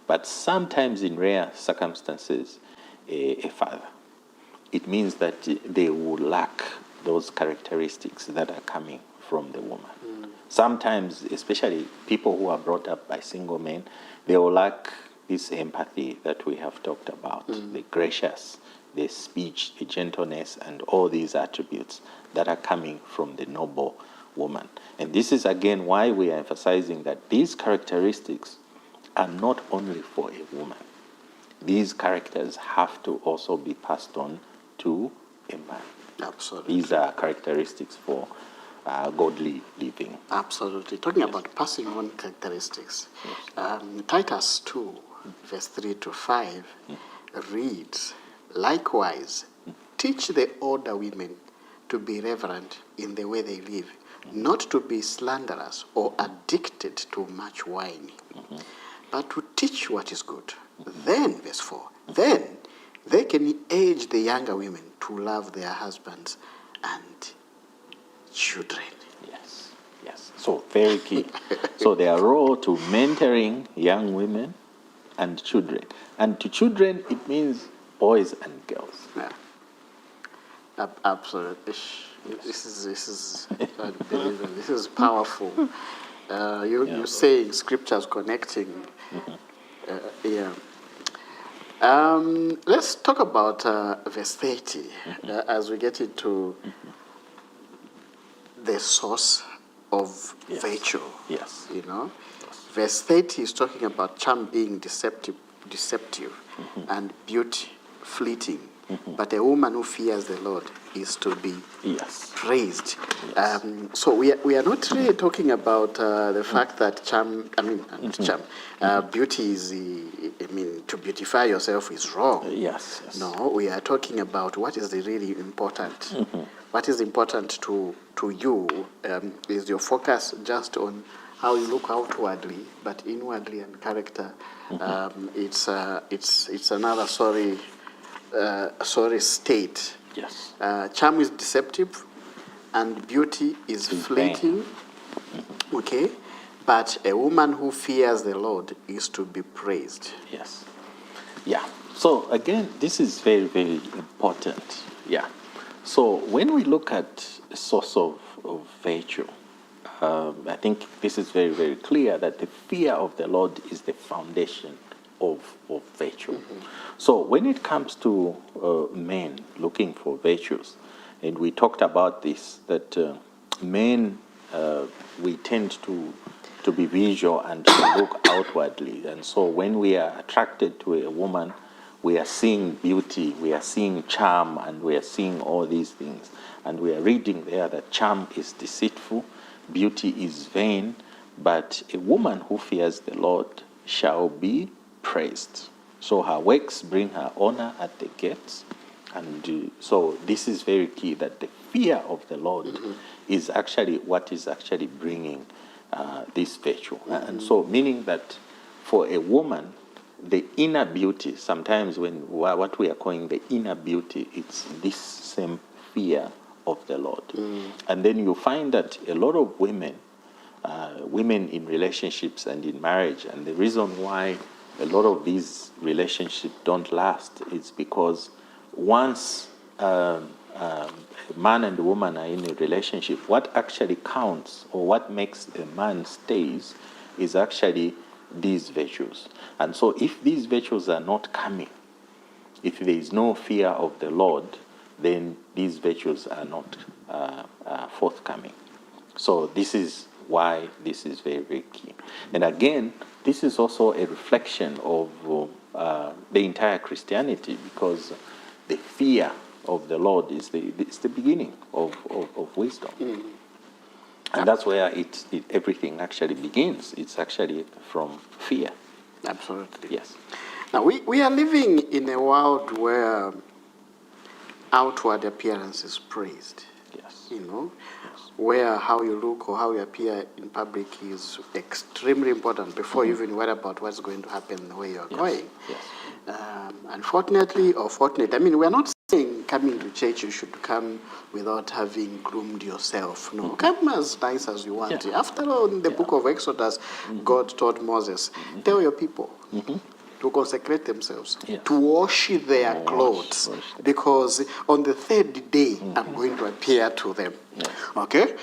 but sometimes in rare circumstances, a father. It means that they will lack those characteristics that are coming from the woman. Sometimes, especially people who are brought up by single men, they will lack this empathy that we have talked about, the gracious, the speech, the gentleness, and all these attributes that are coming from the noble woman. And this is again why we are emphasizing that these characteristics are not only for a woman. These characters have to also be passed on to a man. Absolutely. These are characteristics for godly living. Absolutely. Talking about passing on characteristics, Titus 2, verse 3 to 5 reads, "Likewise, teach the older women to be reverent in the way they live, not to be slanderous or addicted to much wine, but to teach what is good." Then, verse 4, "Then they can urge the younger women to love their husbands and children." Yes. So very key. So their role to mentoring young women and children. And to children, it means boys and girls. Yeah. Absolutely. This is unbelievable. This is powerful. You're saying scriptures connecting. Yeah. Let's talk about verse 30 as we get into the source of virtue. Yes. Verse 30 is talking about charm being deceptive, and beauty fleeting. But a woman who fears the Lord is to be praised. So we are not really talking about the fact that beauty is, to beautify yourself is wrong. Yes. No, we are talking about what is really important. What is important to you is your focus just on how you look outwardly, but inwardly and character. It's another sorry state. Yes. Charm is deceptive, and beauty is fleeting. Okay, but a woman who fears the Lord is to be praised. Yes. Yeah. So again, this is very, very important. Yeah. So when we look at the source of virtue, I think this is very, very clear that the fear of the Lord is the foundation of virtue. So when it comes to men looking for virtues, and we talked about this, that men, we tend to be visual and to look outwardly. And so when we are attracted to a woman, we are seeing beauty, we are seeing charm, and we are seeing all these things. And we are reading there that charm is deceitful, beauty is vain, but a woman who fears the Lord shall be praised. So her works bring her honor at the gates. And so this is very key, that the fear of the Lord is actually what is actually bringing this virtue. And so meaning that for a woman, the inner beauty, sometimes when what we are calling the inner beauty, it's this same fear of the Lord. And then you find that a lot of women women in relationships and in marriage. And the reason why a lot of these relationships don't last is because once a man and a woman are in a relationship, what actually counts or what makes a man stays is actually these virtues. And so if these virtues are not coming, if there is no fear of the Lord, then these virtues are not forthcoming. So this is why this is very, very key. And again, this is also a reflection of the entire Christianity, because the fear of the Lord is the beginning of wisdom. Mm. And that's where everything actually begins. It's actually from fear. Absolutely. Yes. Now, we are living in a world where outward appearance is praised. Yes. You know, yes. Where how you look or how you appear in public is extremely important before you even worry about what's going to happen where you're going. Yes. Unfortunately or fortunately, I mean, we're not saying coming to church you should come without having groomed yourself. No, come as nice as you want. Yeah. After all, in the book of Exodus, God told Moses, tell your people to consecrate themselves, to wash their clothes, because on the third day I'm going to appear to them. Yes. Okay?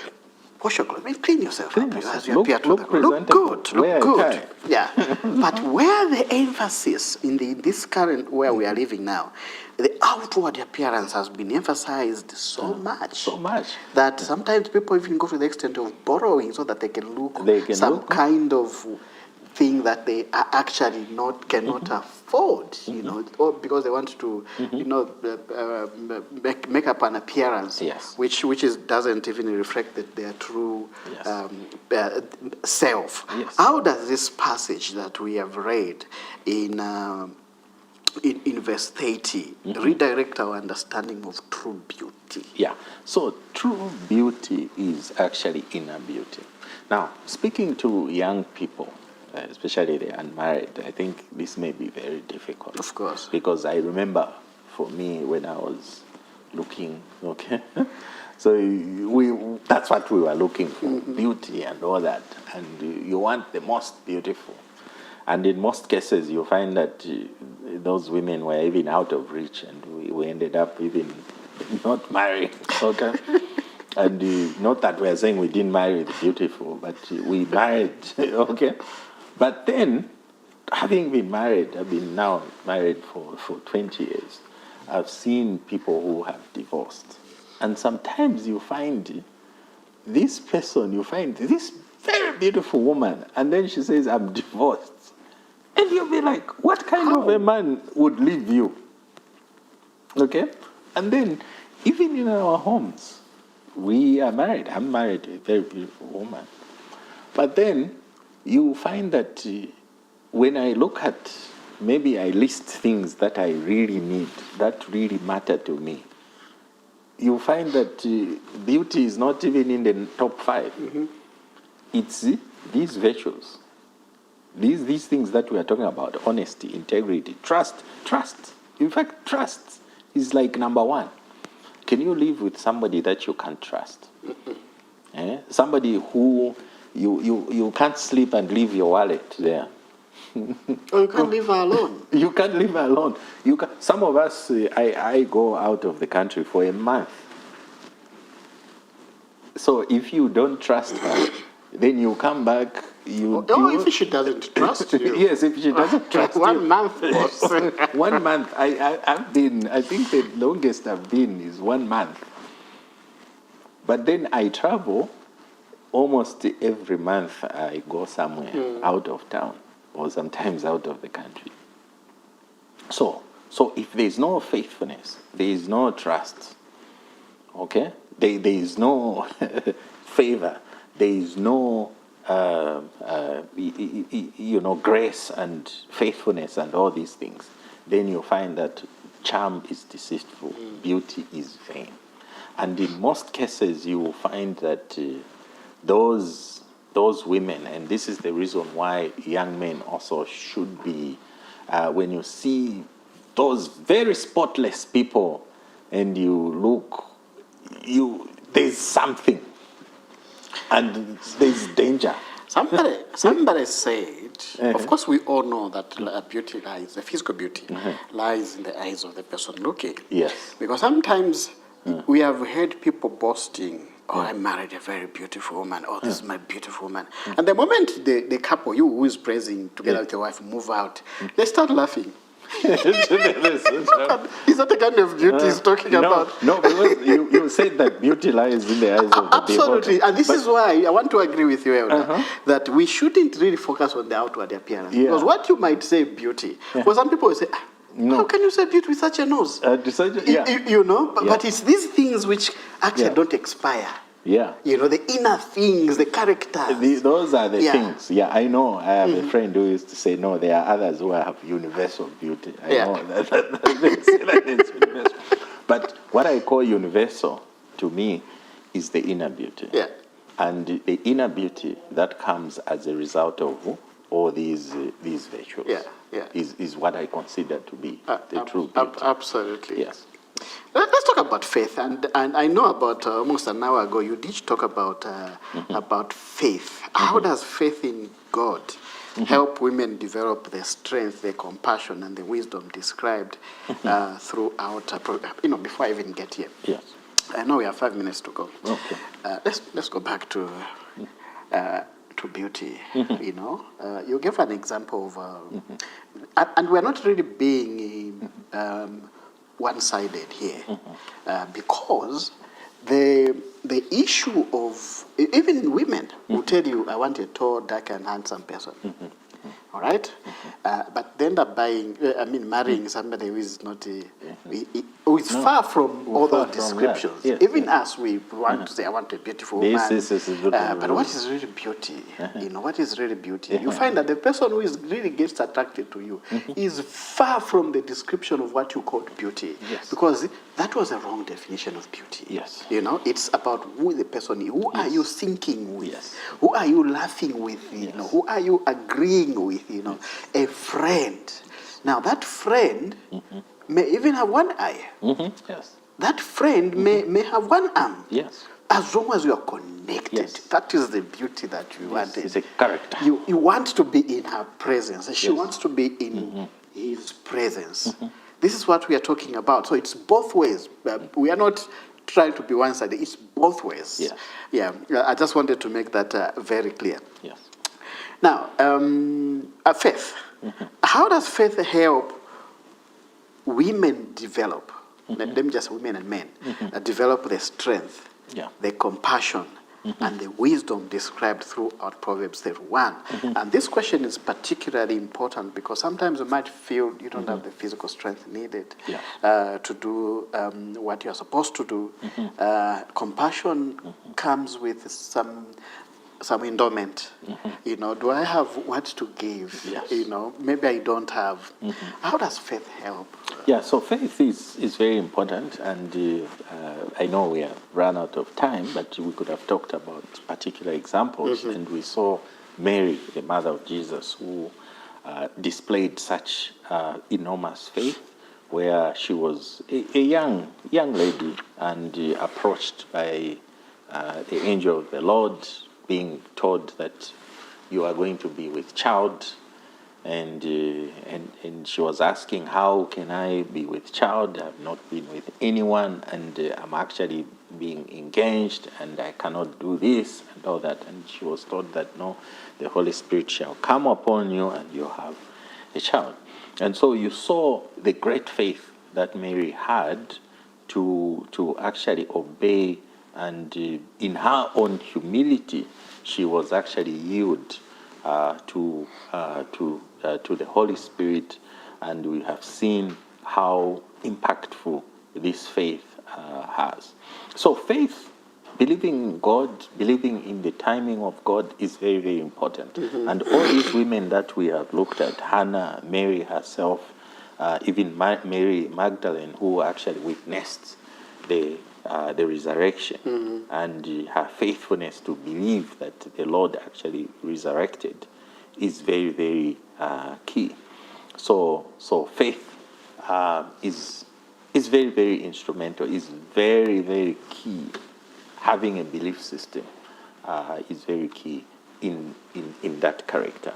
Wash your clothes. I mean, clean yourself up as you appear to them. Look good. Look good. Yeah. But where the emphasis in this current where we are living now, the outward appearance has been emphasized so much. So much. That sometimes people even go to the extent of borrowing so that they can look kind of thing that they are actually cannot afford, you know, or because they want to, you know, make up an appearance, which doesn't even reflect their true self. Yes. How does this passage that we have read in verse 30 redirect our understanding of true beauty? Yeah. So true beauty is actually inner beauty. Now, speaking to young people, especially the unmarried, I think this may be very difficult. Of course. Because I remember for me when I was looking, so that's what we were looking for, beauty and all that. And you want the most beautiful. And in most cases, you find that those women were even out of reach, and we ended up even not marrying. Okay? And not that we're saying we didn't marry the beautiful, but we married, okay? But then, having been married, I've been now married for 20 years, I've seen people who have divorced. And sometimes you find this person, you find this very beautiful woman, and then she says, I'm divorced. And you'll be like, what kind of a man would leave you? Okay? And then, even in our homes, we are married. I'm married to a very beautiful woman. But then, you find that when I look at, maybe I list things that I really need, that really matter to me, you find that beauty is not even in the top 5. It's these virtues. These things that we are talking about, honesty, integrity, trust. In fact, trust is like number 1. Can you live with somebody that you can't trust? Somebody who you can't sleep and leave your wallet there. Or you can't leave her alone. You can't leave her alone. Some of us, I go out of the country for a month. So if you don't trust her, then you come back. If she doesn't trust you. Yes, if she doesn't trust you. 1 month, boss. 1 month. I've been, I think the longest I've been is 1 month. But then I travel. Almost every month I go somewhere out of town or sometimes out of the country. So if there is no faithfulness, there is no trust, okay? There is no favor, there is no grace and faithfulness and all these things, then you find that charm is deceitful, beauty is vain. And in most cases you will find that those women, and this is the reason why young men also should be, when you see those very spotless people and you look, there's something. And there's danger. Somebody said, of course we all know that beauty lies, the physical beauty lies in the eyes of the person looking. Yes. Because sometimes we have heard people boasting, oh, I married a very beautiful woman, oh, this is my beautiful woman. And the moment the couple, you who is praising together with your wife, move out, they start laughing. Is that the kind of beauty he's talking about? No, because you said that beauty lies in the eyes of the Absolutely, beholder. and this is why I want to agree with you, Elder, that we shouldn't really focus on the outward appearance. Yeah. Because what you might say beauty, because some people will say, how can you say beauty with such a nose? You know, but it's these things which actually don't expire. Yeah. You know, the inner things, the characters. Those are the things. Yeah, I know. I have a friend who used to say, no, there are others who have universal beauty. I know that is universal. But what I call universal, to me, is the inner beauty. Yeah. And the inner beauty that comes as a result of all these virtues is what I consider to be the true beauty. Absolutely. Yes. Let's talk about faith, and I know about almost an hour ago you did talk about faith. How does faith in God help women develop the strength, the compassion, and the wisdom described throughout? Before I even get here, Yes. I know we have 5 minutes to go. Okay. Let's go back to beauty. You know, you gave an example of, and we're not really being one-sided here, because the issue of even women will tell you, I want a tall, dark, and handsome person. All right, but they end up marrying somebody who is not who is far from all those descriptions. Yes, even us, we want to say, I want a beautiful woman. But what is really beauty? You know, what is really beauty? You find that the person who is really gets attracted to you is far from the description of what you called beauty, because that was a wrong definition of beauty. Yes. You know, it's about who the person is. Who are you thinking with? Who are you laughing with? You know, who are you agreeing with? You know, a friend. Now that friend may even have one eye. Yes. That friend may have one arm. Yes. As long as you are connected, Yes. that is the beauty that you want. It's a character. You want to be in her presence. She wants to be in his presence. This is what we are talking about. So it's both ways. We are not trying to be one-sided. It's both ways. Yes. Yeah. I just wanted to make that very clear. Yes. Now, faith. How does faith help women develop? Let me just say women and men develop the strength, the compassion, and the wisdom described throughout Proverbs 31. And this question is particularly important because sometimes you might feel you don't have the physical strength needed to do what you're supposed to do. Compassion comes with some endowment. You know, do I have what to give? Yes. You know, maybe I don't have. How does faith help? Yeah, so faith is very important, and I know we have run out of time, but we could have talked about particular examples, and we saw Mary, the mother of Jesus, who displayed such enormous faith, where she was a young lady and approached by the angel of the Lord, being told that you are going to be with child, and she was asking, how can I be with child? I've not been with anyone, and I'm actually being engaged, and I cannot do this and all that. And she was told that no, the Holy Spirit shall come upon you, and you'll have a child. And so you saw the great faith that Mary had to actually obey. And in her own humility, she was actually yield to the Holy Spirit, and we have seen how impactful this faith has. So faith, believing in God, believing in the timing of God, is very, very important. And all these women that we have looked at, Hannah, Mary herself, even Mary Magdalene, who actually witnessed the resurrection, and her faithfulness to believe that the Lord actually resurrected is very, very key. So faith is very, very instrumental, is very, very key. Having a belief system is very key in that character.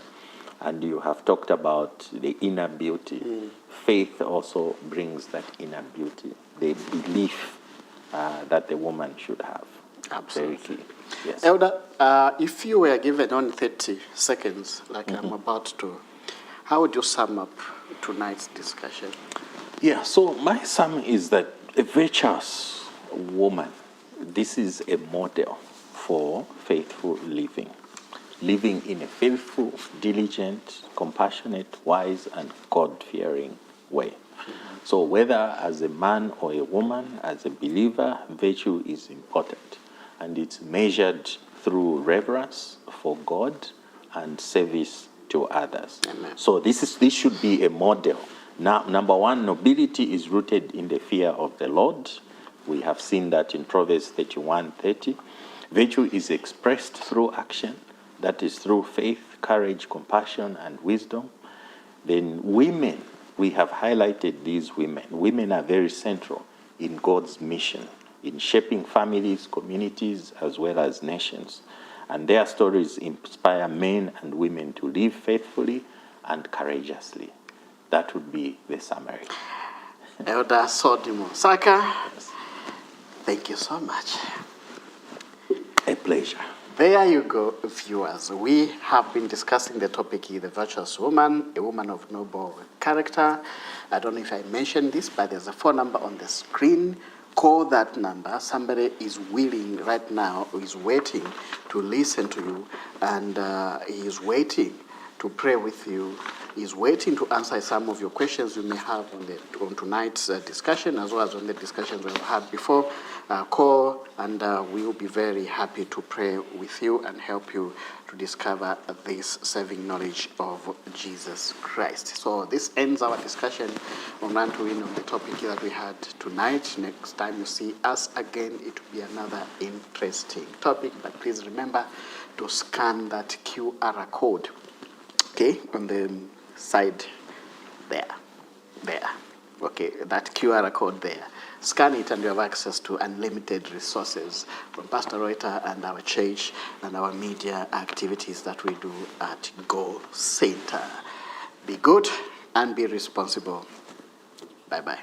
And you have talked about the inner beauty. Faith also brings that inner beauty, the belief that the woman should have. Absolutely. Very key. Yes. Elder, if you were given only 30 seconds, like I'm about to, how would you sum up tonight's discussion? Yeah, so my sum is that a virtuous woman, this is a model for faithful living. Living in a faithful, diligent, compassionate, wise, and God-fearing way. So whether as a man or a woman, as a believer, virtue is important. And it's measured through reverence for God and service to others. Amen. So this should be a model. Now, number one, nobility is rooted in the fear of the Lord. We have seen that in Proverbs 31:30. Virtue is expressed through action. That is through faith, courage, compassion, and wisdom. Then women, we have highlighted these women. Women are very central in God's mission, in shaping families, communities, as well as nations. And their stories inspire men and women to live faithfully and courageously. That would be the summary. Elder Sodimo Saka, thank you so much. A pleasure. There you go, viewers. We have been discussing the topic, the virtuous woman, a woman of noble character. I don't know if I mentioned this, but there's a phone number on the screen. Call that number. Somebody is willing right now, is waiting to listen to you, and he is waiting to pray with you. He's waiting to answer some of your questions you may have on tonight's discussion, as well as on the discussions we've had before. Call, and we will be very happy to pray with you and help you to discover this saving knowledge of Jesus Christ. So this ends our discussion on Run to Win on the topic that we had tonight. Next time you see us again, it will be another interesting topic. But please remember to scan that QR code, okay, on the side there. Okay, that QR code there. Scan it and you have access to unlimited resources from Pastor Reutter and our church and our media activities that we do at Go Center. Be good and be responsible. Bye-bye.